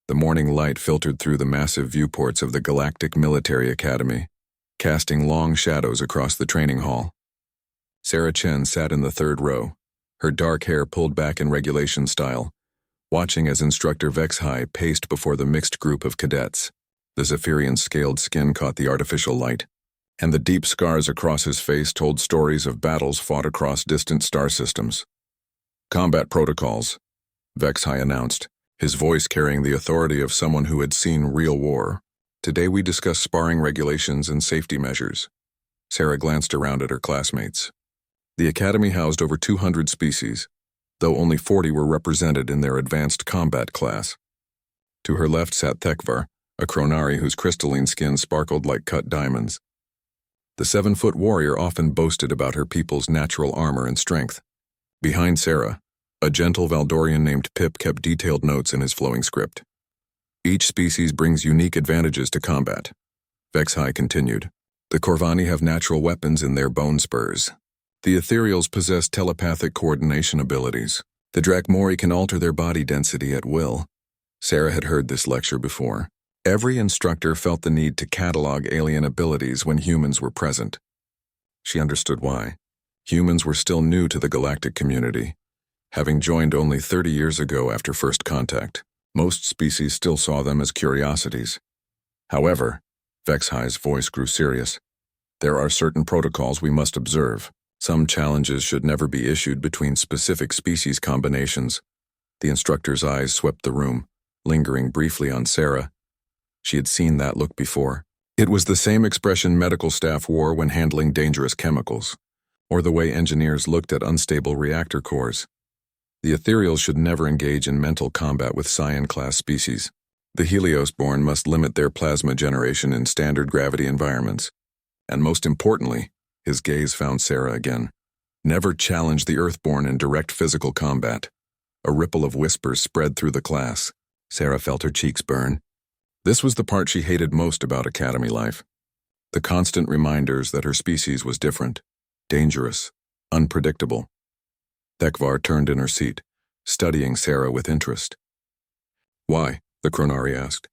The morning light filtered through the massive viewports of the Galactic Military Academy, casting long shadows across the training hall. Sarah Chen sat in the third row, her dark hair pulled back in regulation style, watching as Instructor Vexhai paced before the mixed group of cadets. The Zephyrian's scaled skin caught the artificial light, and the deep scars across his face told stories of battles fought across distant star systems. "Combat protocols," Vexhai announced, his voice carrying the authority of someone who had seen real war. "Today we discuss sparring regulations and safety measures." Sarah glanced around at her classmates. The academy housed over 200 species, though only 40 were represented in their advanced combat class. To her left sat Thekvar, a Chronari whose crystalline skin sparkled like cut diamonds. The 7-foot warrior often boasted about her people's natural armor and strength. Behind Sarah, a gentle Valdorian named Pip kept detailed notes in his flowing script. "Each species brings unique advantages to combat," Vexhai continued. "The Corvani have natural weapons in their bone spurs. The Ethereals possess telepathic coordination abilities. The Drakmori can alter their body density at will." Sarah had heard this lecture before. Every instructor felt the need to catalog alien abilities when humans were present. She understood why. Humans were still new to the galactic community. Having joined only 30 years ago after first contact, most species still saw them as curiosities. However, Vexhai's voice grew serious. "There are certain protocols we must observe. Some challenges should never be issued between specific species combinations." The instructor's eyes swept the room, lingering briefly on Sarah. She had seen that look before. It was the same expression medical staff wore when handling dangerous chemicals, or the way engineers looked at unstable reactor cores. The Ethereals should never engage in mental combat with Scion-class species. The Heliosborn must limit their plasma generation in standard gravity environments. And most importantly, his gaze found Sarah again, never challenge the Earthborn in direct physical combat. A ripple of whispers spread through the class. Sarah felt her cheeks burn. This was the part she hated most about academy life. The constant reminders that her species was different, dangerous, unpredictable. Thekvar turned in her seat, studying Sarah with interest. "Why?" the Chronari asked.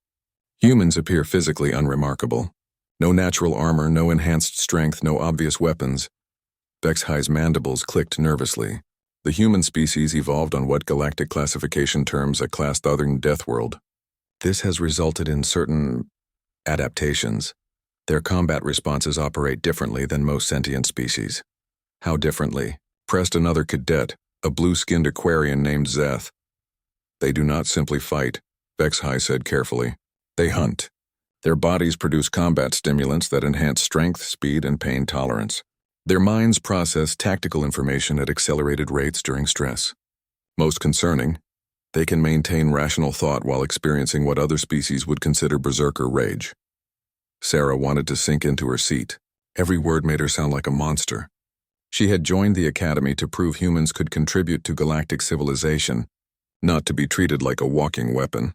"Humans appear physically unremarkable. No natural armor, no enhanced strength, no obvious weapons." Vexhai's mandibles clicked nervously. The human species evolved on what galactic classification terms a class other than Death World. This has resulted in certain adaptations. Their combat responses operate differently than most sentient species. "How differently?" pressed another cadet, a blue-skinned Aquarian named Zeth. "They do not simply fight," Vexhai said carefully. "They hunt. Their bodies produce combat stimulants that enhance strength, speed, and pain tolerance. Their minds process tactical information at accelerated rates during stress. Most concerning, they can maintain rational thought while experiencing what other species would consider berserker rage." Sarah wanted to sink into her seat. Every word made her sound like a monster. She had joined the academy to prove humans could contribute to galactic civilization, not to be treated like a walking weapon.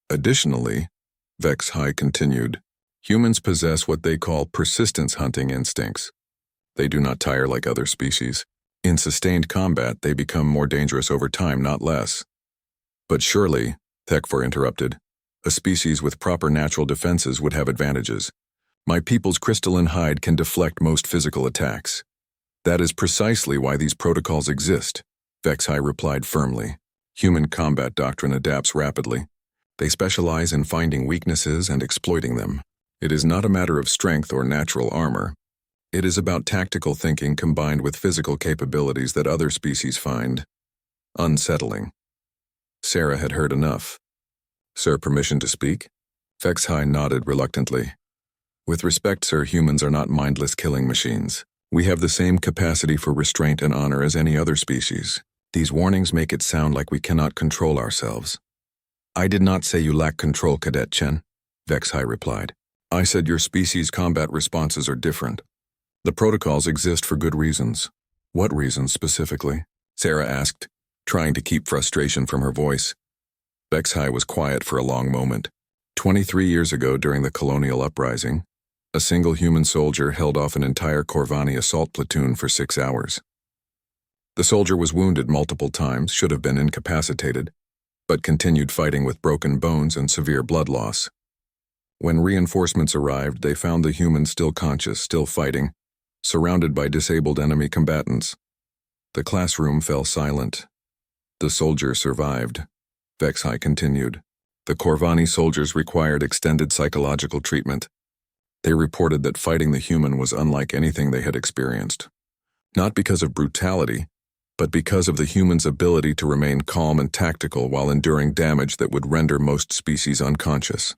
Additionally, Vexhai continued, humans possess what they call persistence hunting instincts. They do not tire like other species. In sustained combat, they become more dangerous over time, not less. "But surely," Thekvar interrupted, "a species with proper natural defenses would have advantages. My people's crystalline hide can deflect most physical attacks." "That is precisely why these protocols exist," Vexhai replied firmly. "Human combat doctrine adapts rapidly. They specialize in finding weaknesses and exploiting them. It is not a matter of strength or natural armor. It is about tactical thinking combined with physical capabilities that other species find unsettling." Sarah had heard enough. "Sir, permission to speak?" Vexhai nodded reluctantly. "With respect, sir, humans are not mindless killing machines. We have the same capacity for restraint and honor as any other species. These warnings make it sound like we cannot control ourselves." "I did not say you lack control, Cadet Chen," Vexhai replied. "I said your species' combat responses are different. The protocols exist for good reasons." "What reasons specifically?" Sarah asked, trying to keep frustration from her voice. Vexhai was quiet for a long moment. 23 years ago, during the colonial uprising, a single human soldier held off an entire Corvani assault platoon for 6 hours. The soldier was wounded multiple times, should have been incapacitated, but continued fighting with broken bones and severe blood loss. When reinforcements arrived, they found the humans still conscious, still fighting, surrounded by disabled enemy combatants. The classroom fell silent. The soldier survived. Vexhai continued. The Corvani soldiers required extended psychological treatment. They reported that fighting the human was unlike anything they had experienced. Not because of brutality, but because of the human's ability to remain calm and tactical while enduring damage that would render most species unconscious.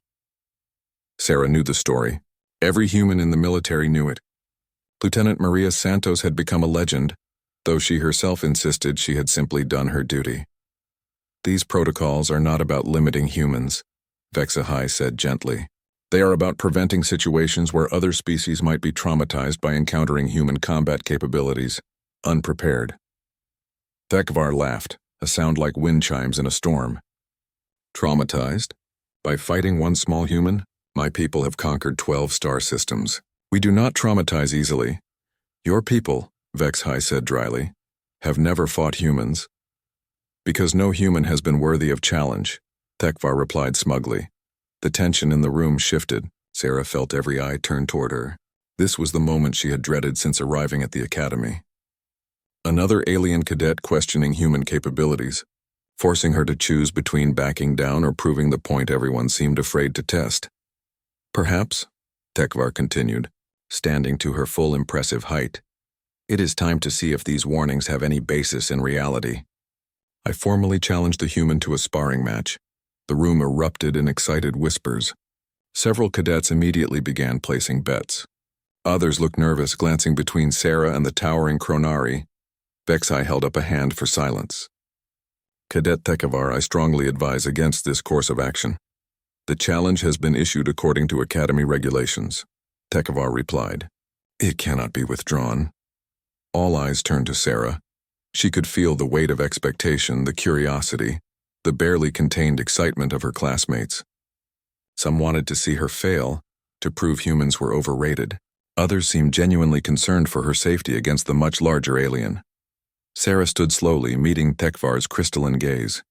Sarah knew the story. Every human in the military knew it. Lieutenant Maria Santos had become a legend, though she herself insisted she had simply done her duty. These protocols are not about limiting humans, Vexahai said gently. They are about preventing situations where other species might be traumatized by encountering human combat capabilities, unprepared. Thekvar laughed, a sound like wind chimes in a storm. Traumatized? By fighting one small human? My people have conquered 12 star systems. We do not traumatize easily. Your people, Vexhai said dryly, have never fought humans. Because no human has been worthy of challenge, Thekvar replied smugly. The tension in the room shifted. Sarah felt every eye turn toward her. This was the moment she had dreaded since arriving at the academy. Another alien cadet questioning human capabilities, forcing her to choose between backing down or proving the point everyone seemed afraid to test. Perhaps, Thekvar continued, standing to her full impressive height, it is time to see if these warnings have any basis in reality. I formally challenged the human to a sparring match. The room erupted in excited whispers. Several cadets immediately began placing bets. Others looked nervous, glancing between Sarah and the towering Kronari. Vexai held up a hand for silence. Cadet Thekvar, I strongly advise against this course of action. The challenge has been issued according to Academy regulations. Thekvar replied. It cannot be withdrawn. All eyes turned to Sarah. She could feel the weight of expectation, the curiosity, the barely contained excitement of her classmates. Some wanted to see her fail, to prove humans were overrated. Others seemed genuinely concerned for her safety against the much larger alien. Sarah stood slowly, meeting Thekvar's crystalline gaze.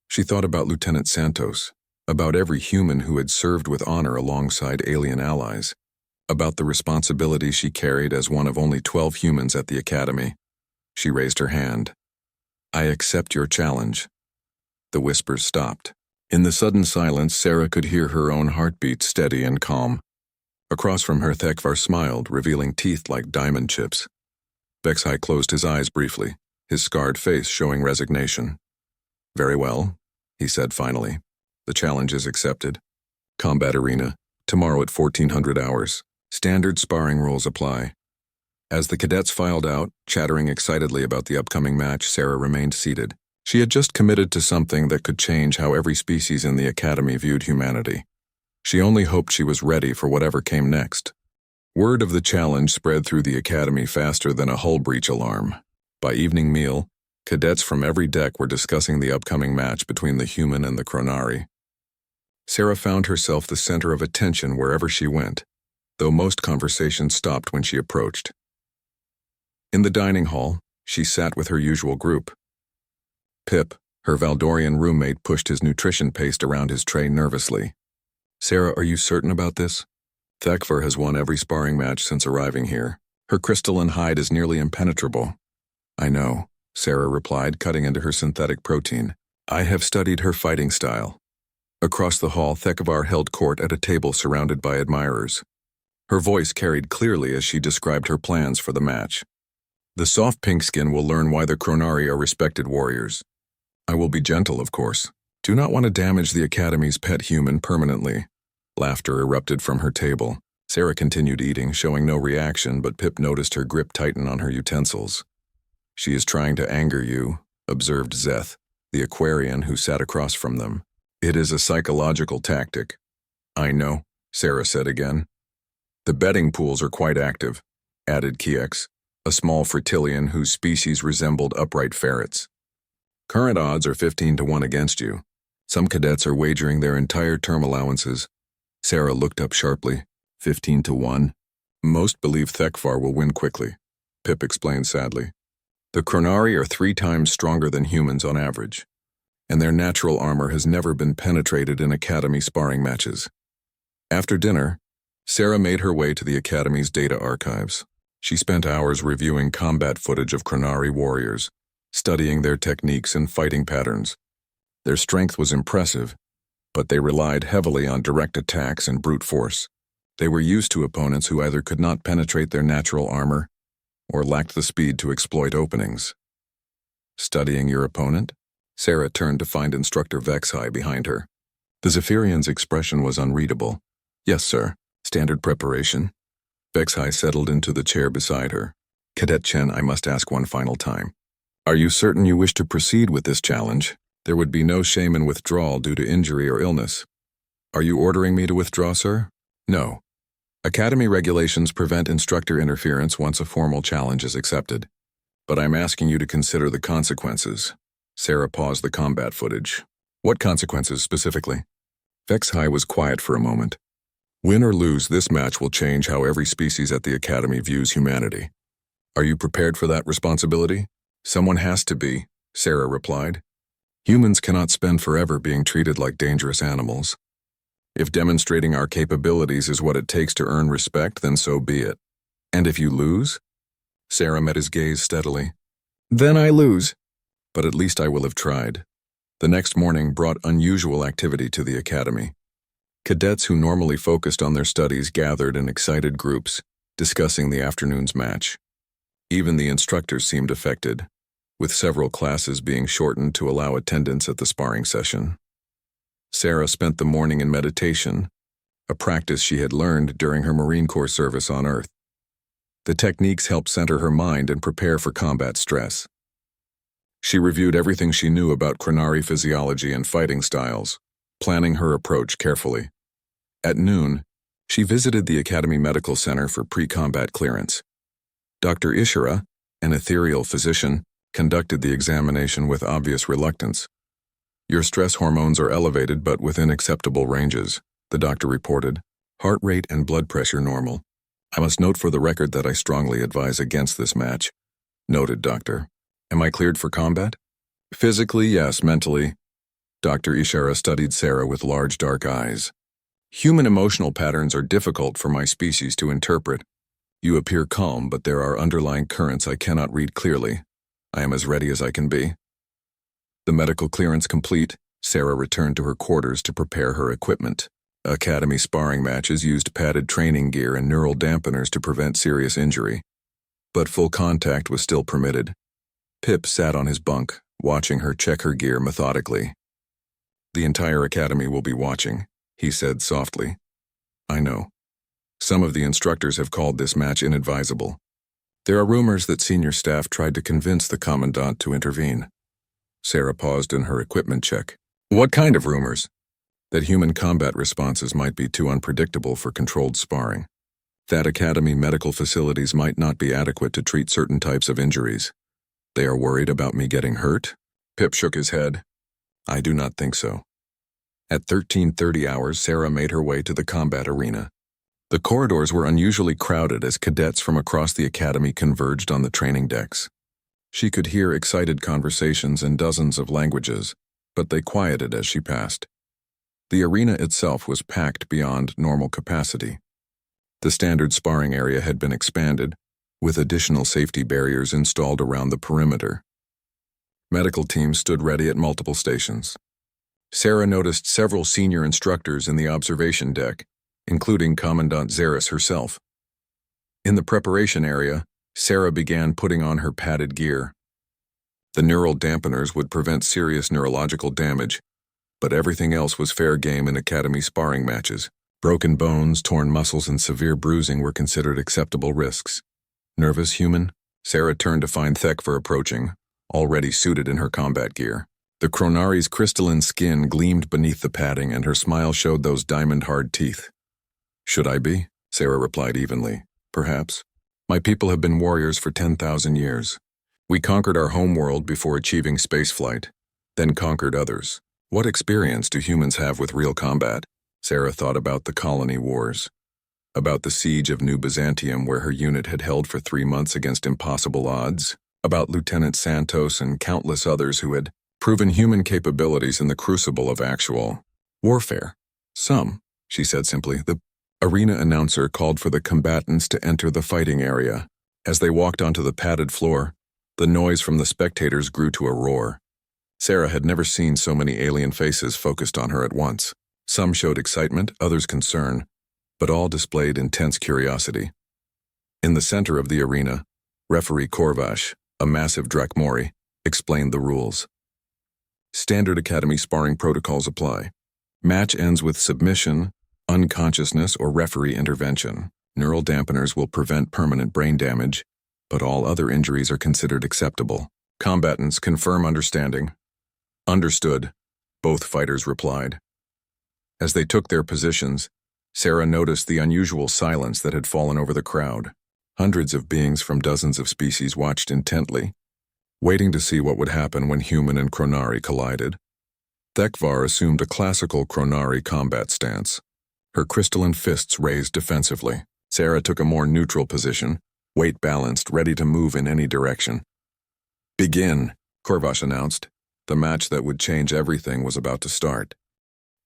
She thought about Lieutenant Santos, about every human who had served with honor alongside alien allies, about the responsibility she carried as one of only 12 humans at the academy. She raised her hand. I accept your challenge. The whispers stopped. In the sudden silence, Sarah could hear her own heartbeat steady and calm. Across from her, Thekvar smiled, revealing teeth like diamond chips. Vexhai closed his eyes briefly, his scarred face showing resignation. Very well, he said finally. The challenge is accepted. Combat arena, tomorrow at 1400 hours. Standard sparring rules apply. As the cadets filed out, chattering excitedly about the upcoming match, Sarah remained seated. She had just committed to something that could change how every species in the academy viewed humanity. She only hoped she was ready for whatever came next. Word of the challenge spread through the academy faster than a hull breach alarm. By evening meal, cadets from every deck were discussing the upcoming match between the human and the Kronari. Sarah found herself the center of attention wherever she went, though most conversations stopped when she approached. In the dining hall, she sat with her usual group. Pip, her Valdorian roommate, pushed his nutrition paste around his tray nervously. Sarah, are you certain about this? Thekvar has won every sparring match since arriving here. Her crystalline hide is nearly impenetrable. I know, Sarah replied, cutting into her synthetic protein. I have studied her fighting style. Across the hall, Thekvar held court at a table surrounded by admirers. Her voice carried clearly as she described her plans for the match. The soft pink skin will learn why the Kronari are respected warriors. I will be gentle, of course. Do not want to damage the Academy's pet human permanently. Laughter erupted from her table. Sarah continued eating, showing no reaction, but Pip noticed her grip tighten on her utensils. She is trying to anger you, observed Zeth, the Aquarian who sat across from them. It is a psychological tactic. I know, Sarah said again. The betting pools are quite active, added Kiex, a small Fritilian whose species resembled upright ferrets. Current odds are 15-1 against you. Some cadets are wagering their entire term allowances. Sarah looked up sharply. 15-1. Most believe Thekvar will win quickly, Pip explained sadly. The Kronari are 3 times stronger than humans on average, and their natural armor has never been penetrated in Academy sparring matches. After dinner, Sarah made her way to the Academy's data archives. She spent hours reviewing combat footage of Chronari warriors, studying their techniques and fighting patterns. Their strength was impressive, but they relied heavily on direct attacks and brute force. They were used to opponents who either could not penetrate their natural armor or lacked the speed to exploit openings. Studying your opponent? Sarah turned to find Instructor Vexhai behind her. The Zephyrian's expression was unreadable. Yes, sir. Standard preparation. Vexhai settled into the chair beside her. Cadet Chen, I must ask one final time. Are you certain you wish to proceed with this challenge? There would be no shame in withdrawal due to injury or illness. Are you ordering me to withdraw, sir? No. Academy regulations prevent instructor interference once a formal challenge is accepted. But I'm asking you to consider the consequences. Sarah paused the combat footage. What consequences specifically? Vexhai was quiet for a moment. Win or lose, this match will change how every species at the Academy views humanity. Are you prepared for that responsibility? Someone has to be, Sarah replied. Humans cannot spend forever being treated like dangerous animals. If demonstrating our capabilities is what it takes to earn respect, then so be it. And if you lose? Sarah met his gaze steadily. Then I lose. But at least I will have tried. The next morning brought unusual activity to the Academy. Cadets who normally focused on their studies gathered in excited groups, discussing the afternoon's match. Even the instructors seemed affected, with several classes being shortened to allow attendance at the sparring session. Sarah spent the morning in meditation, a practice she had learned during her Marine Corps service on Earth. The techniques helped center her mind and prepare for combat stress. She reviewed everything she knew about Chronari physiology and fighting styles, planning her approach carefully. At noon, she visited the Academy Medical Center for pre-combat clearance. Dr. Ishira, an ethereal physician, conducted the examination with obvious reluctance. Your stress hormones are elevated but within acceptable ranges, the doctor reported. Heart rate and blood pressure normal. I must note for the record that I strongly advise against this match. Noted, doctor. Am I cleared for combat? Physically, yes. Mentally. Dr. Ishara studied Sarah with large dark eyes. Human emotional patterns are difficult for my species to interpret. You appear calm, but there are underlying currents I cannot read clearly. I am as ready as I can be. The medical clearance complete, Sarah returned to her quarters to prepare her equipment. Academy sparring matches used padded training gear and neural dampeners to prevent serious injury. But full contact was still permitted. Pip sat on his bunk, watching her check her gear methodically. The entire Academy will be watching, he said softly. I know. Some of the instructors have called this match inadvisable. There are rumors that senior staff tried to convince the commandant to intervene. Sarah paused in her equipment check. What kind of rumors? That human combat responses might be too unpredictable for controlled sparring. That Academy medical facilities might not be adequate to treat certain types of injuries. They are worried about me getting hurt? Pip shook his head. I do not think so. At 13:30 hours, Sarah made her way to the combat arena. The corridors were unusually crowded as cadets from across the Academy converged on the training decks. She could hear excited conversations in dozens of languages, but they quieted as she passed. The arena itself was packed beyond normal capacity. The standard sparring area had been expanded, with additional safety barriers installed around the perimeter. Medical teams stood ready at multiple stations. Sarah noticed several senior instructors in the observation deck, including Commandant Zaris herself. In the preparation area, Sarah began putting on her padded gear. The neural dampeners would prevent serious neurological damage, but everything else was fair game in Academy sparring matches. Broken bones, torn muscles, and severe bruising were considered acceptable risks. Nervous human? Sarah turned to find Thekver approaching, already suited in her combat gear. The Chronari's crystalline skin gleamed beneath the padding and her smile showed those diamond-hard teeth. Should I be? Sarah replied evenly. Perhaps. My people have been warriors for 10,000 years. We conquered our home world before achieving spaceflight, then conquered others. What experience do humans have with real combat? Sarah thought about the colony wars, about the siege of New Byzantium where her unit had held for 3 months against impossible odds, about Lieutenant Santos and countless others who had proven human capabilities in the crucible of actual warfare. Some, she said simply. The arena announcer called for the combatants to enter the fighting area. As they walked onto the padded floor, the noise from the spectators grew to a roar. Sarah had never seen so many alien faces focused on her at once. Some showed excitement, others concern, but all displayed intense curiosity. In the center of the arena, referee Korvash, a massive Drakmori, explained the rules. Standard Academy sparring protocols apply. Match ends with submission, unconsciousness, or referee intervention. Neural dampeners will prevent permanent brain damage, but all other injuries are considered acceptable. Combatants confirm understanding. Understood, both fighters replied. As they took their positions, Sarah noticed the unusual silence that had fallen over the crowd. Hundreds of beings from dozens of species watched intently, waiting to see what would happen when human and Chronari collided. Thekvar assumed a classical Chronari combat stance, her crystalline fists raised defensively. Sarah took a more neutral position, weight balanced, ready to move in any direction. Begin, Korvash announced. The match that would change everything was about to start.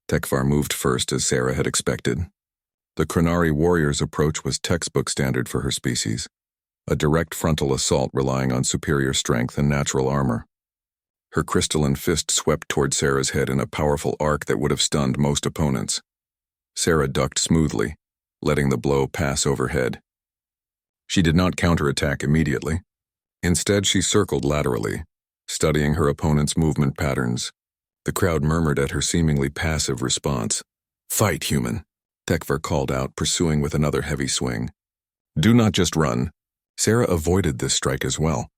Thekvar moved first, as Sarah had expected. The Chronari warrior's approach was textbook standard for her species, a direct frontal assault relying on superior strength and natural armor. Her crystalline fist swept toward Sarah's head in a powerful arc that would have stunned most opponents. Sarah ducked smoothly, letting the blow pass overhead. She did not counterattack immediately. Instead, she circled laterally, studying her opponent's movement patterns. The crowd murmured at her seemingly passive response. "Fight, human," Thekvar called out, pursuing with another heavy swing. "Do not just run." Sarah avoided this strike as well,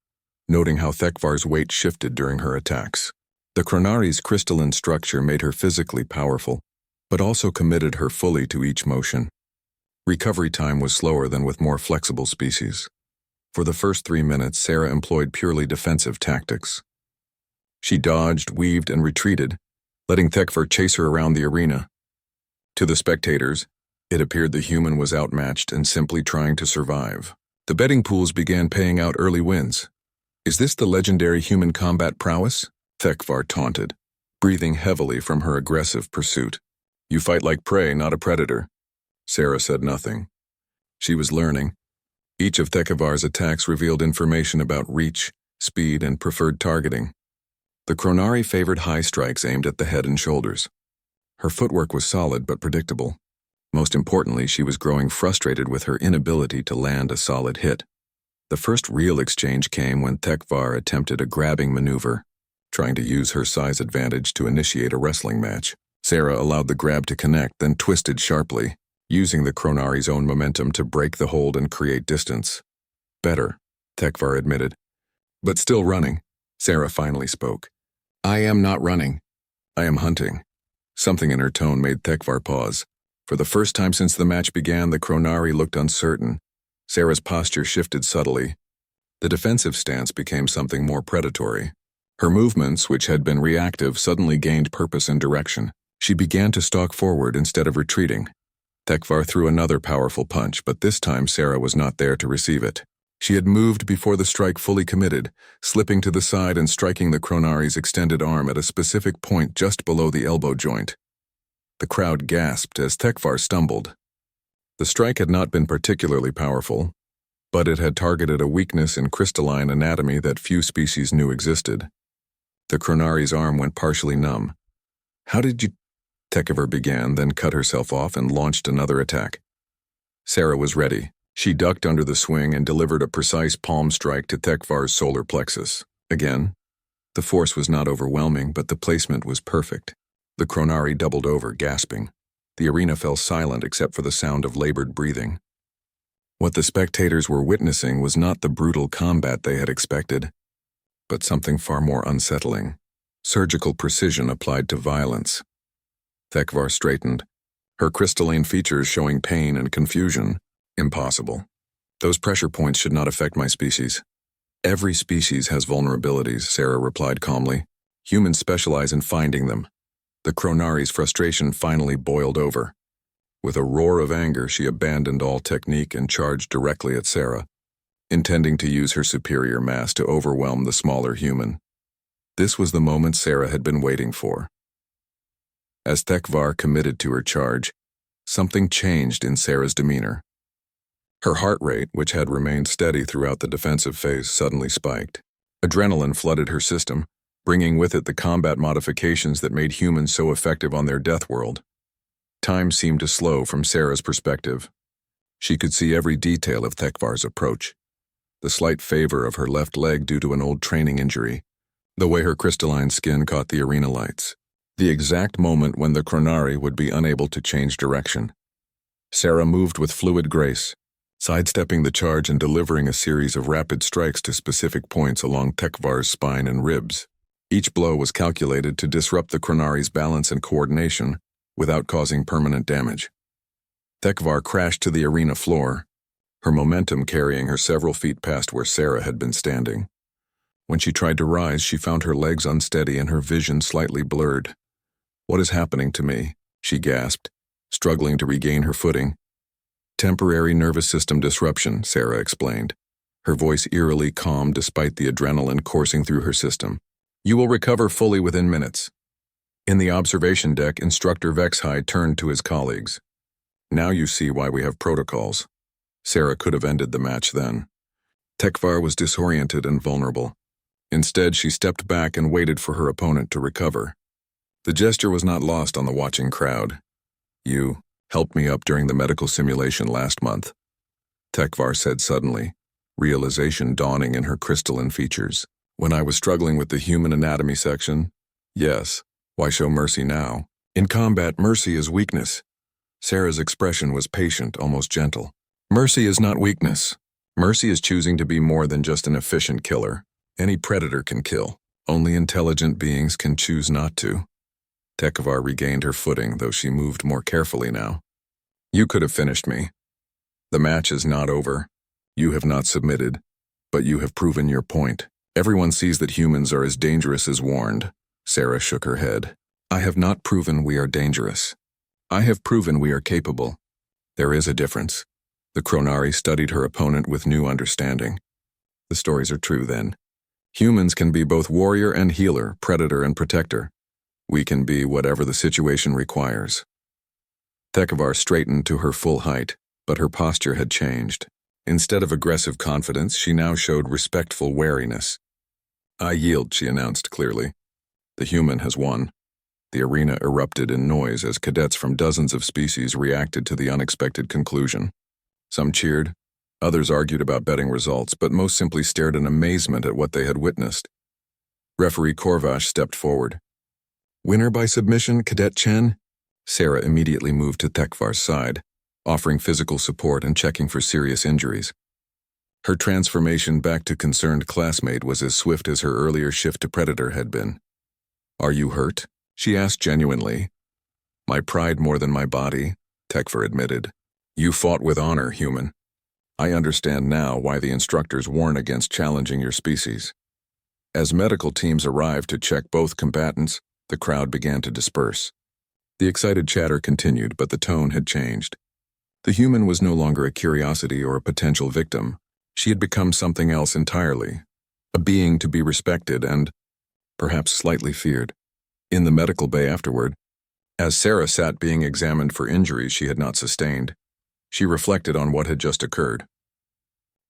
noting how Thekvar's weight shifted during her attacks. The Chronari's crystalline structure made her physically powerful, but also committed her fully to each motion. Recovery time was slower than with more flexible species. For the first 3 minutes, Sarah employed purely defensive tactics. She dodged, weaved, and retreated, letting Thekvar chase her around the arena. To the spectators, it appeared the human was outmatched and simply trying to survive. The betting pools began paying out early wins. "Is this the legendary human combat prowess?" Thekvar taunted, breathing heavily from her aggressive pursuit. "You fight like prey, not a predator." Sarah said nothing. She was learning. Each of Thekvar's attacks revealed information about reach, speed, and preferred targeting. The Chronari favored high strikes aimed at the head and shoulders. Her footwork was solid but predictable. Most importantly, she was growing frustrated with her inability to land a solid hit. The first real exchange came when Thekvar attempted a grabbing maneuver, trying to use her size advantage to initiate a wrestling match. Sarah allowed the grab to connect, then twisted sharply, using the Chronari's own momentum to break the hold and create distance. "Better," Thekvar admitted. "But still running," Sarah finally spoke. "I am not running. I am hunting." Something in her tone made Thekvar pause. For the first time since the match began, the Chronari looked uncertain. Sarah's posture shifted subtly. The defensive stance became something more predatory. Her movements, which had been reactive, suddenly gained purpose and direction. She began to stalk forward instead of retreating. Thekvar threw another powerful punch, but this time Sarah was not there to receive it. She had moved before the strike fully committed, slipping to the side and striking the Chronari's extended arm at a specific point just below the elbow joint. The crowd gasped as Thekvar stumbled. The strike had not been particularly powerful, but it had targeted a weakness in crystalline anatomy that few species knew existed. The Chronari's arm went partially numb. "How did you—" Thekvar began, then cut herself off and launched another attack. Sarah was ready. She ducked under the swing and delivered a precise palm strike to Thekvar's solar plexus. Again, the force was not overwhelming, but the placement was perfect. The Chronari doubled over, gasping. The arena fell silent except for the sound of labored breathing. What the spectators were witnessing was not the brutal combat they had expected, but something far more unsettling. Surgical precision applied to violence. Thekvar straightened, her crystalline features showing pain and confusion. "Impossible. Those pressure points should not affect my species." "Every species has vulnerabilities," Sarah replied calmly. "Humans specialize in finding them." The Chronari's frustration finally boiled over. With a roar of anger, she abandoned all technique and charged directly at Sarah, intending to use her superior mass to overwhelm the smaller human. This was the moment Sarah had been waiting for. As Tekvar committed to her charge, something changed in Sarah's demeanor. Her heart rate, which had remained steady throughout the defensive phase, suddenly spiked. Adrenaline flooded her system, bringing with it the combat modifications that made humans so effective on their death world. Time seemed to slow from Sarah's perspective. She could see every detail of Tekvar's approach. The slight favor of her left leg due to an old training injury, the way her crystalline skin caught the arena lights, the exact moment when the Chronari would be unable to change direction. Sarah moved with fluid grace, sidestepping the charge and delivering a series of rapid strikes to specific points along Tekvar's spine and ribs. Each blow was calculated to disrupt the Chronari's balance and coordination without causing permanent damage. Tekvar crashed to the arena floor, her momentum carrying her several feet past where Sarah had been standing. When she tried to rise, she found her legs unsteady and her vision slightly blurred. "What is happening to me?" she gasped, struggling to regain her footing. "Temporary nervous system disruption," Sarah explained, her voice eerily calm despite the adrenaline coursing through her system. "You will recover fully within minutes." In the observation deck, Instructor Vexhide turned to his colleagues. "Now you see why we have protocols." Sarah could have ended the match then. Tekvar was disoriented and vulnerable. Instead, she stepped back and waited for her opponent to recover. The gesture was not lost on the watching crowd. "You helped me up during the medical simulation last month," Tekvar said suddenly, realization dawning in her crystalline features. "When I was struggling with the human anatomy section? Yes. Why show mercy now? In combat, mercy is weakness." Sarah's expression was patient, almost gentle. "Mercy is not weakness. Mercy is choosing to be more than just an efficient killer. Any predator can kill. Only intelligent beings can choose not to." Tekvar regained her footing, though she moved more carefully now. "You could have finished me. The match is not over. You have not submitted, but you have proven your point. Everyone sees that humans are as dangerous as warned." Sarah shook her head. "I have not proven we are dangerous. I have proven we are capable. There is a difference." The Chronari studied her opponent with new understanding. "The stories are true, then. Humans can be both warrior and healer, predator and protector. We can be whatever the situation requires." Tekvar straightened to her full height, but her posture had changed. Instead of aggressive confidence, she now showed respectful wariness. "I yield," she announced clearly. "The human has won." The arena erupted in noise as cadets from dozens of species reacted to the unexpected conclusion. Some cheered, others argued about betting results, but most simply stared in amazement at what they had witnessed. Referee Korvash stepped forward. "Winner by submission, Cadet Chen?" Sarah immediately moved to Tekvar's side, offering physical support and checking for serious injuries. Her transformation back to concerned classmate was as swift as her earlier shift to predator had been. "Are you hurt?" she asked genuinely. "My pride more than my body," Tekvar admitted. "You fought with honor, human. I understand now why the instructors warn against challenging your species." As medical teams arrived to check both combatants, the crowd began to disperse. The excited chatter continued, but the tone had changed. The human was no longer a curiosity or a potential victim. She had become something else entirely, a being to be respected and, perhaps slightly feared. In the medical bay afterward, as Sarah sat being examined for injuries she had not sustained, she reflected on what had just occurred.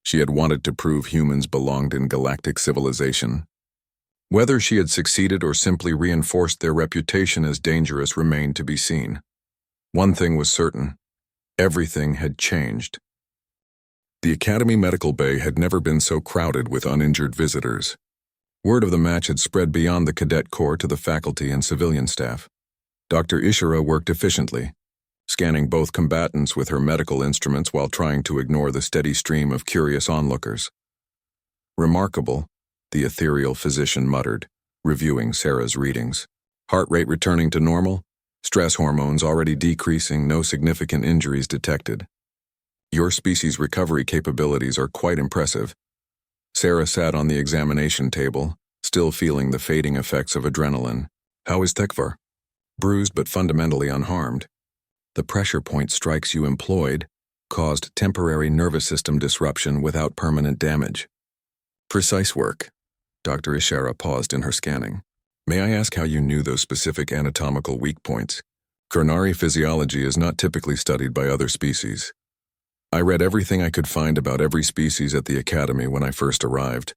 She had wanted to prove humans belonged in galactic civilization. Whether she had succeeded or simply reinforced their reputation as dangerous remained to be seen. One thing was certain: everything had changed. The Academy Medical Bay had never been so crowded with uninjured visitors. Word of the match had spread beyond the cadet corps to the faculty and civilian staff. Dr. Ishira worked efficiently, scanning both combatants with her medical instruments while trying to ignore the steady stream of curious onlookers. "Remarkable," the ethereal physician muttered, reviewing Sarah's readings. "Heart rate returning to normal, stress hormones already decreasing, no significant injuries detected. Your species' recovery capabilities are quite impressive." Sarah sat on the examination table, still feeling the fading effects of adrenaline. "How is Tekvar?" "Bruised but fundamentally unharmed. The pressure point strikes you employed caused temporary nervous system disruption without permanent damage." "Precise work." Dr. Ishara paused in her scanning. May I ask how you knew those specific anatomical weak points? Chronari physiology is not typically studied by other species. I read everything I could find about every species at the academy when I first arrived,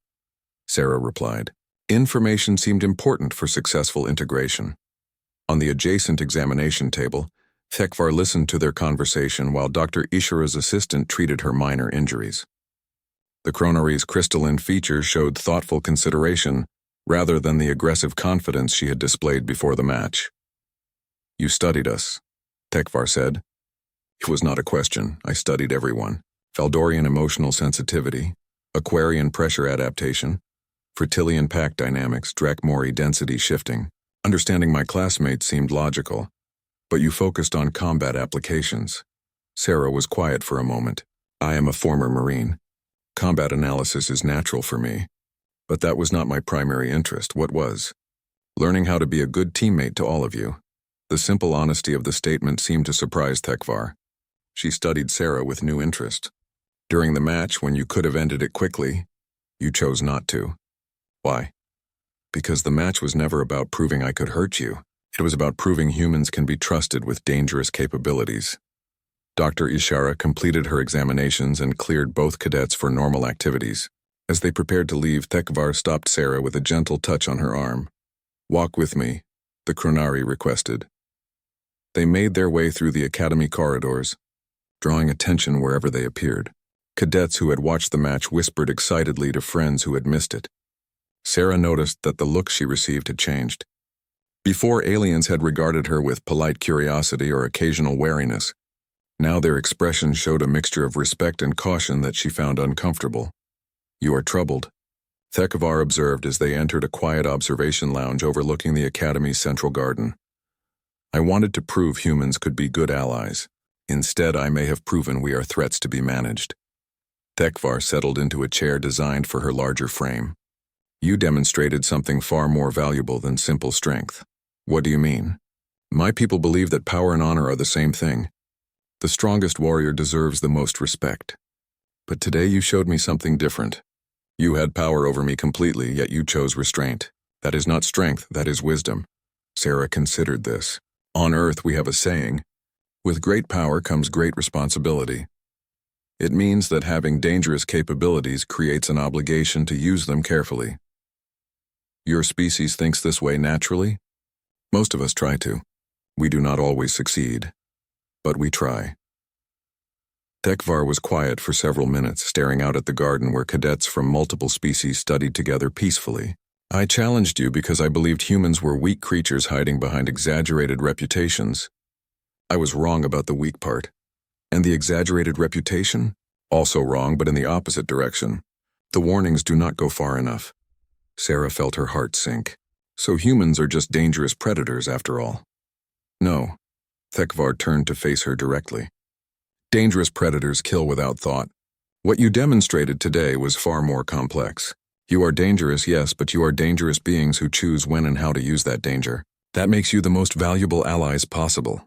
Sarah replied. Information seemed important for successful integration. On the adjacent examination table, Thekvar listened to their conversation while Dr. Ishara's assistant treated her minor injuries. The Chronari's crystalline features showed thoughtful consideration rather than the aggressive confidence she had displayed before the match. You studied us, Thekvar said. It was not a question. I studied everyone. Faldorian emotional sensitivity, Aquarian pressure adaptation, Fertilian pack dynamics, Drakmori density shifting. Understanding my classmates seemed logical, but you focused on combat applications. Sarah was quiet for a moment. I am a former Marine. Combat analysis is natural for me, but that was not my primary interest. What was? Learning how to be a good teammate to all of you. The simple honesty of the statement seemed to surprise Thekvar. She studied Sarah with new interest. During the match, when you could have ended it quickly, you chose not to. Why? Because the match was never about proving I could hurt you. It was about proving humans can be trusted with dangerous capabilities. Dr. Ishara completed her examinations and cleared both cadets for normal activities. As they prepared to leave, Thekvar stopped Sarah with a gentle touch on her arm. Walk with me, the Chronari requested. They made their way through the academy corridors, drawing attention wherever they appeared. Cadets who had watched the match whispered excitedly to friends who had missed it. Sarah noticed that the look she received had changed. Before, aliens had regarded her with polite curiosity or occasional wariness. Now their expression showed a mixture of respect and caution that she found uncomfortable. You are troubled, Thekvar observed as they entered a quiet observation lounge overlooking the academy's central garden. I wanted to prove humans could be good allies. Instead, I may have proven we are threats to be managed. Thekvar settled into a chair designed for her larger frame. You demonstrated something far more valuable than simple strength. What do you mean? My people believe that power and honor are the same thing. The strongest warrior deserves the most respect. But today you showed me something different. You had power over me completely, yet you chose restraint. That is not strength, that is wisdom. Sarah considered this. On Earth we have a saying, with great power comes great responsibility. It means that having dangerous capabilities creates an obligation to use them carefully. Your species thinks this way naturally? Most of us try to. We do not always succeed, but we try. Thekvar was quiet for several minutes, staring out at the garden where cadets from multiple species studied together peacefully. I challenged you because I believed humans were weak creatures hiding behind exaggerated reputations. I was wrong about the weak part. And the exaggerated reputation? Also wrong, but in the opposite direction. The warnings do not go far enough. Sarah felt her heart sink. So humans are just dangerous predators after all. No. Thekvar turned to face her directly. Dangerous predators kill without thought. What you demonstrated today was far more complex. You are dangerous, yes, but you are dangerous beings who choose when and how to use that danger. That makes you the most valuable allies possible.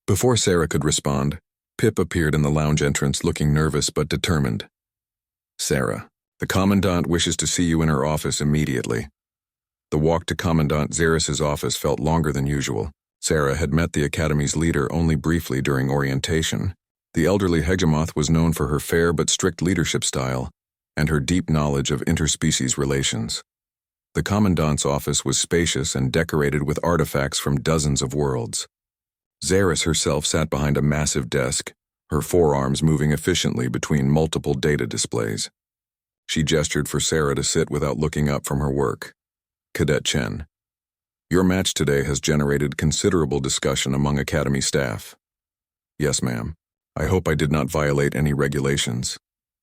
Before Sarah could respond, Pip appeared in the lounge entrance looking nervous but determined. Sarah, the Commandant wishes to see you in her office immediately. The walk to Commandant Xeris's office felt longer than usual. Sarah had met the Academy's leader only briefly during orientation. The elderly Hegemoth was known for her fair but strict leadership style and her deep knowledge of interspecies relations. The Commandant's office was spacious and decorated with artifacts from dozens of worlds. Xeris herself sat behind a massive desk, her forearms moving efficiently between multiple data displays. She gestured for Sarah to sit without looking up from her work. Cadet Chen, your match today has generated considerable discussion among Academy staff. Yes, ma'am. I hope I did not violate any regulations.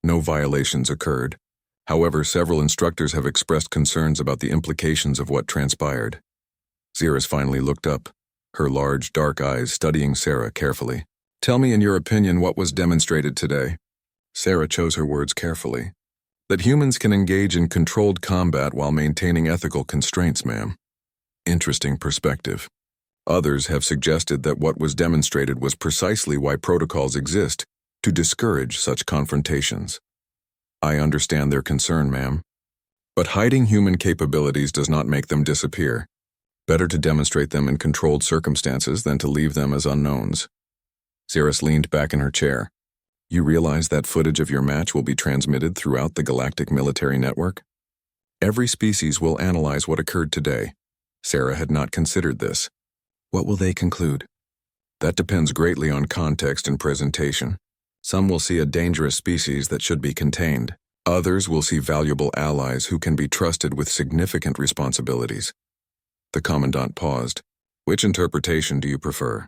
No violations occurred. However, several instructors have expressed concerns about the implications of what transpired. Xeris finally looked up, her large, dark eyes studying Sarah carefully. Tell me in your opinion what was demonstrated today. Sarah chose her words carefully. That humans can engage in controlled combat while maintaining ethical constraints, ma'am. Interesting perspective. Others have suggested that what was demonstrated was precisely why protocols exist, to discourage such confrontations. I understand their concern, ma'am. But hiding human capabilities does not make them disappear. Better to demonstrate them in controlled circumstances than to leave them as unknowns. Xeris leaned back in her chair. You realize that footage of your match will be transmitted throughout the galactic military network? Every species will analyze what occurred today. Sarah had not considered this. What will they conclude? That depends greatly on context and presentation. Some will see a dangerous species that should be contained. Others will see valuable allies who can be trusted with significant responsibilities. The Commandant paused. Which interpretation do you prefer?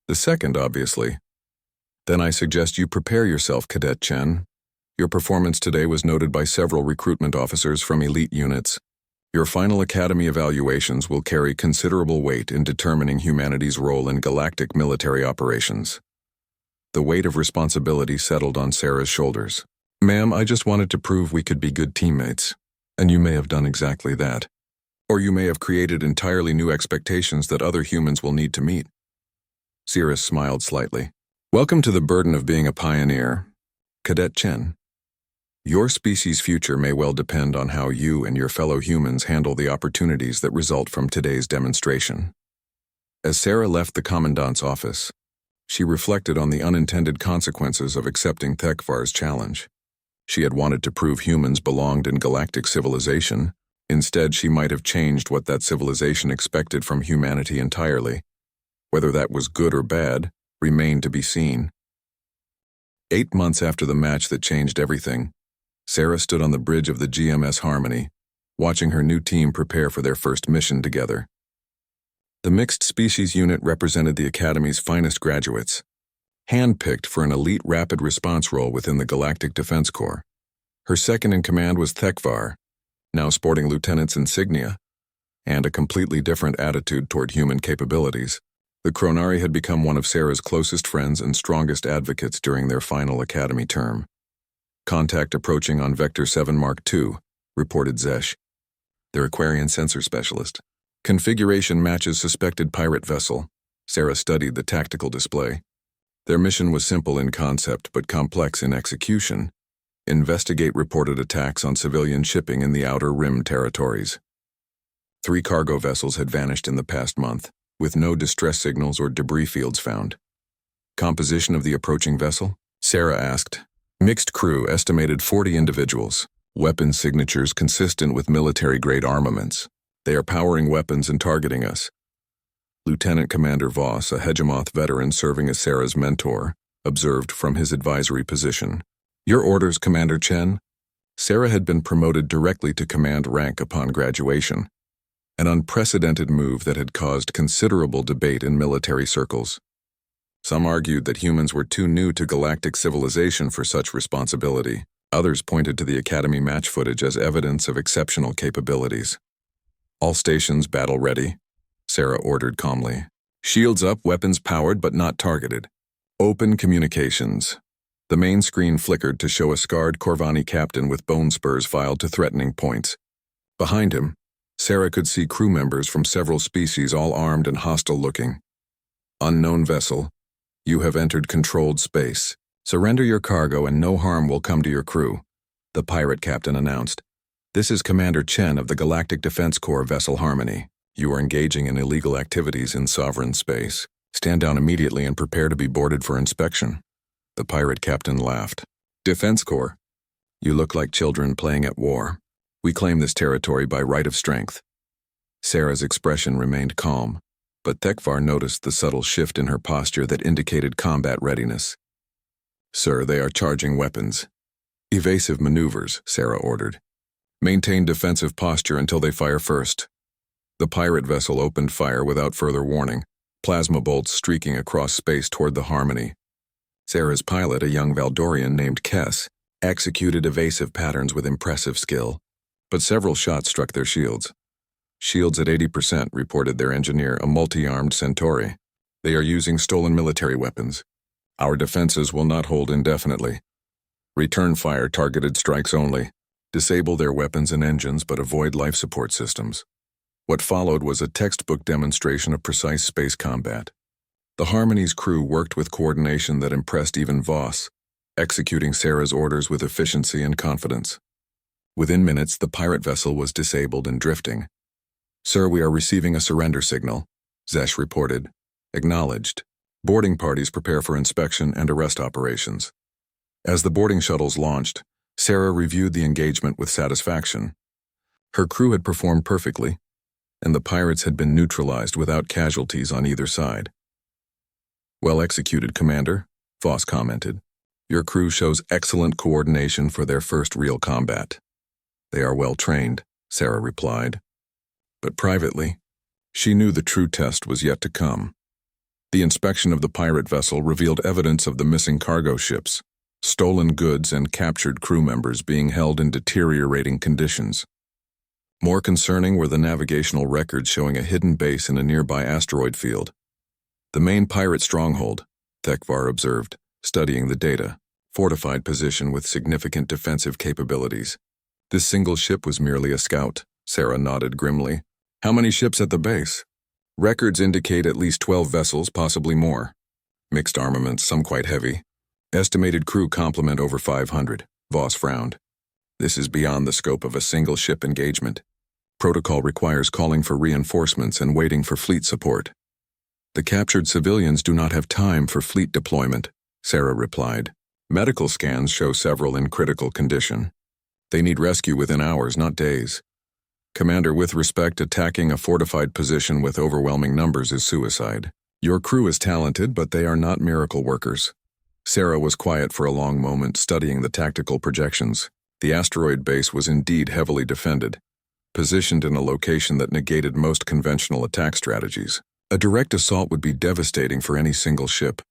The second, obviously. Then I suggest you prepare yourself, Cadet Chen. Your performance today was noted by several recruitment officers from elite units. Your final academy evaluations will carry considerable weight in determining humanity's role in galactic military operations. The weight of responsibility settled on Sarah's shoulders. Ma'am, I just wanted to prove we could be good teammates. And you may have done exactly that. Or you may have created entirely new expectations that other humans will need to meet. Xeris smiled slightly. Welcome to the burden of being a pioneer, Cadet Chen. Your species' future may well depend on how you and your fellow humans handle the opportunities that result from today's demonstration. As Sarah left the Commandant's office, she reflected on the unintended consequences of accepting Thekvar's challenge. She had wanted to prove humans belonged in galactic civilization. Instead, she might have changed what that civilization expected from humanity entirely. Whether that was good or bad remained to be seen. 8 months after the match that changed everything, Sarah stood on the bridge of the GMS Harmony, watching her new team prepare for their first mission together. The mixed species unit represented the Academy's finest graduates, handpicked for an elite rapid response role within the Galactic Defense Corps. Her second in command was Thekvar, now sporting lieutenant's insignia, and a completely different attitude toward human capabilities. The Chronari had become one of Sarah's closest friends and strongest advocates during their final Academy term. Contact approaching on Vector 7 Mark II, reported Zesh, their Aquarian sensor specialist. Configuration matches suspected pirate vessel. Sarah studied the tactical display. Their mission was simple in concept but complex in execution. Investigate reported attacks on civilian shipping in the Outer Rim territories. 3 cargo vessels had vanished in the past month, with no distress signals or debris fields found. Composition of the approaching vessel? Sarah asked. Mixed crew estimated 40 individuals. Weapon signatures consistent with military-grade armaments. They are powering weapons and targeting us. Lieutenant Commander Voss, a Hegemoth veteran serving as Sarah's mentor, observed from his advisory position. Your orders, Commander Chen? Sarah had been promoted directly to command rank upon graduation, an unprecedented move that had caused considerable debate in military circles. Some argued that humans were too new to galactic civilization for such responsibility. Others pointed to the Academy match footage as evidence of exceptional capabilities. All stations battle ready, Sarah ordered calmly. Shields up, weapons powered but not targeted. Open communications. The main screen flickered to show a scarred Corvani captain with bone spurs filed to threatening points. Behind him, Sarah could see crew members from several species all armed and hostile-looking. Unknown vessel, you have entered controlled space. Surrender your cargo and no harm will come to your crew, the pirate captain announced. This is Commander Chen of the Galactic Defense Corps vessel Harmony. You are engaging in illegal activities in sovereign space. Stand down immediately and prepare to be boarded for inspection. The pirate captain laughed. Defense Corps? You look like children playing at war. We claim this territory by right of strength. Sarah's expression remained calm, but Thekvar noticed the subtle shift in her posture that indicated combat readiness. Sir, they are charging weapons. Evasive maneuvers, Sarah ordered. Maintain defensive posture until they fire first. The pirate vessel opened fire without further warning, plasma bolts streaking across space toward the Harmony. Sarah's pilot, a young Valdorian named Kess, executed evasive patterns with impressive skill, but several shots struck their shields. Shields at 80%, reported their engineer, a multi-armed Centauri. They are using stolen military weapons. Our defenses will not hold indefinitely. Return fire targeted strikes only. Disable their weapons and engines but avoid life support systems. What followed was a textbook demonstration of precise space combat. The Harmony's crew worked with coordination that impressed even Voss, executing Sarah's orders with efficiency and confidence. Within minutes, the pirate vessel was disabled and drifting. "Sir, we are receiving a surrender signal," Zesh reported. "Acknowledged. Boarding parties prepare for inspection and arrest operations." As the boarding shuttles launched, Sarah reviewed the engagement with satisfaction. Her crew had performed perfectly, and the pirates had been neutralized without casualties on either side. "Well executed, Commander," Voss commented. "Your crew shows excellent coordination for their first real combat." "They are well trained," Sarah replied. But privately, she knew the true test was yet to come. The inspection of the pirate vessel revealed evidence of the missing cargo ships, stolen goods, and captured crew members being held in deteriorating conditions. More concerning were the navigational records showing a hidden base in a nearby asteroid field. "The main pirate stronghold," Thekvar observed, studying the data, "fortified position with significant defensive capabilities." "This single ship was merely a scout," Sarah nodded grimly. "How many ships at the base?" "Records indicate at least 12 vessels, possibly more. Mixed armaments, some quite heavy. Estimated crew complement over 500, Voss frowned. "This is beyond the scope of a single ship engagement. Protocol requires calling for reinforcements and waiting for fleet support." "The captured civilians do not have time for fleet deployment," Sarah replied. "Medical scans show several in critical condition. They need rescue within hours, not days. Commander, with respect, attacking a fortified position with overwhelming numbers is suicide. Your crew is talented, but they are not miracle workers." Sarah was quiet for a long moment, studying the tactical projections. The asteroid base was indeed heavily defended, positioned in a location that negated most conventional attack strategies. A direct assault would be devastating for any single ship,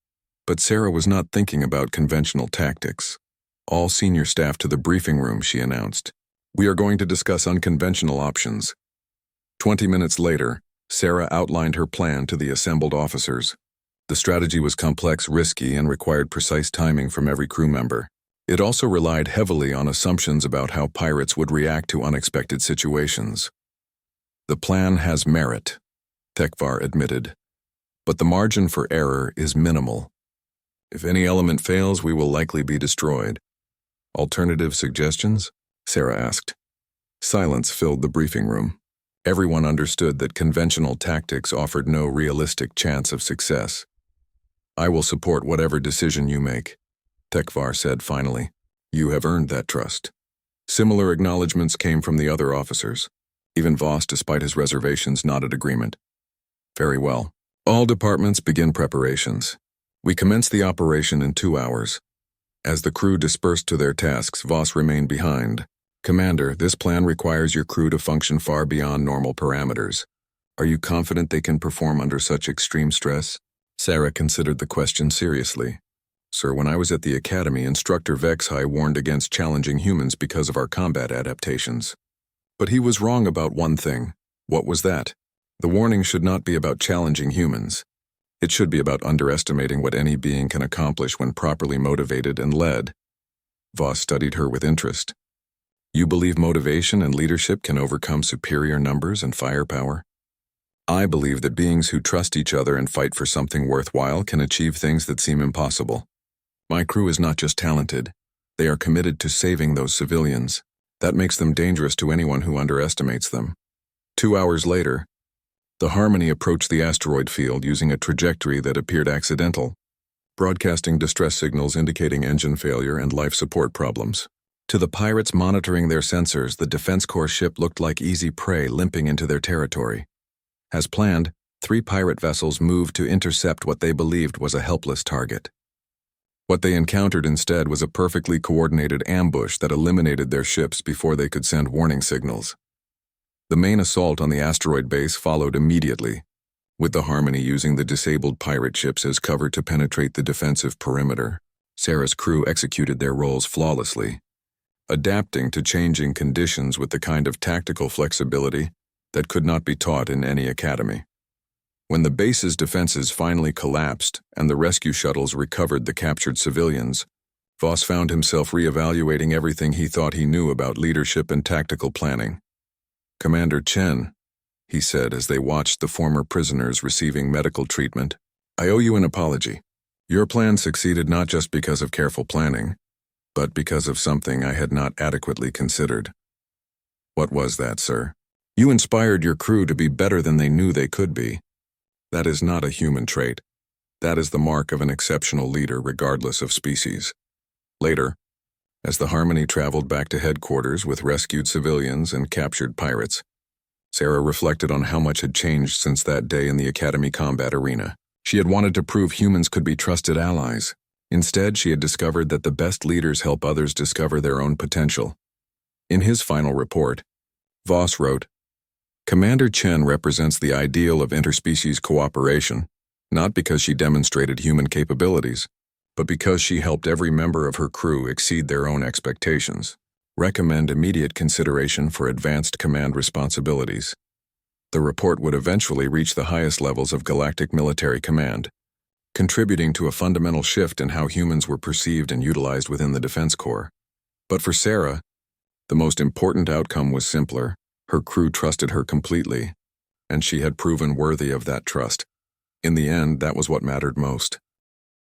but Sarah was not thinking about conventional tactics. "All senior staff to the briefing room," she announced. "We are going to discuss unconventional options." 20 minutes later, Sarah outlined her plan to the assembled officers. The strategy was complex, risky, and required precise timing from every crew member. It also relied heavily on assumptions about how pirates would react to unexpected situations. "The plan has merit," Thekvar admitted, "but the margin for error is minimal. If any element fails, we will likely be destroyed." "Alternative suggestions?" Sarah asked. Silence filled the briefing room. Everyone understood that conventional tactics offered no realistic chance of success. "I will support whatever decision you make," Thekvar said finally. "You have earned that trust." Similar acknowledgments came from the other officers. Even Voss, despite his reservations, nodded agreement. "Very well. All departments begin preparations. We commence the operation in 2 hours." As the crew dispersed to their tasks, Voss remained behind. "Commander, this plan requires your crew to function far beyond normal parameters. Are you confident they can perform under such extreme stress?" Sarah considered the question seriously. "Sir, when I was at the academy, Instructor Vexhai warned against challenging humans because of our combat adaptations. But he was wrong about one thing." "What was that?" "The warning should not be about challenging humans. It should be about underestimating what any being can accomplish when properly motivated and led." Voss studied her with interest. "You believe motivation and leadership can overcome superior numbers and firepower?" "I believe that beings who trust each other and fight for something worthwhile can achieve things that seem impossible. My crew is not just talented. They are committed to saving those civilians. That makes them dangerous to anyone who underestimates them." 2 hours later, the Harmony approached the asteroid field using a trajectory that appeared accidental, broadcasting distress signals indicating engine failure and life support problems. To the pirates monitoring their sensors, the Defense Corps ship looked like easy prey limping into their territory. As planned, 3 pirate vessels moved to intercept what they believed was a helpless target. What they encountered instead was a perfectly coordinated ambush that eliminated their ships before they could send warning signals. The main assault on the asteroid base followed immediately, with the Harmony using the disabled pirate ships as cover to penetrate the defensive perimeter. Sarah's crew executed their roles flawlessly, adapting to changing conditions with the kind of tactical flexibility that could not be taught in any academy. When the base's defenses finally collapsed and the rescue shuttles recovered the captured civilians, Voss found himself reevaluating everything he thought he knew about leadership and tactical planning. "Commander Chen," he said as they watched the former prisoners receiving medical treatment, "I owe you an apology. Your plan succeeded not just because of careful planning, but because of something I had not adequately considered." What was that, sir? You inspired your crew to be better than they knew they could be. That is not a human trait. That is the mark of an exceptional leader regardless of species. Later, as the Harmony traveled back to headquarters with rescued civilians and captured pirates, Sarah reflected on how much had changed since that day in the Academy combat arena. She had wanted to prove humans could be trusted allies. Instead, she had discovered that the best leaders help others discover their own potential. In his final report, Voss wrote, "Commander Chen represents the ideal of interspecies cooperation, not because she demonstrated human capabilities, but because she helped every member of her crew exceed their own expectations. Recommend immediate consideration for advanced command responsibilities." The report would eventually reach the highest levels of galactic military command, contributing to a fundamental shift in how humans were perceived and utilized within the Defense Corps. But for Sarah, the most important outcome was simpler. Her crew trusted her completely, and she had proven worthy of that trust. In the end, that was what mattered most.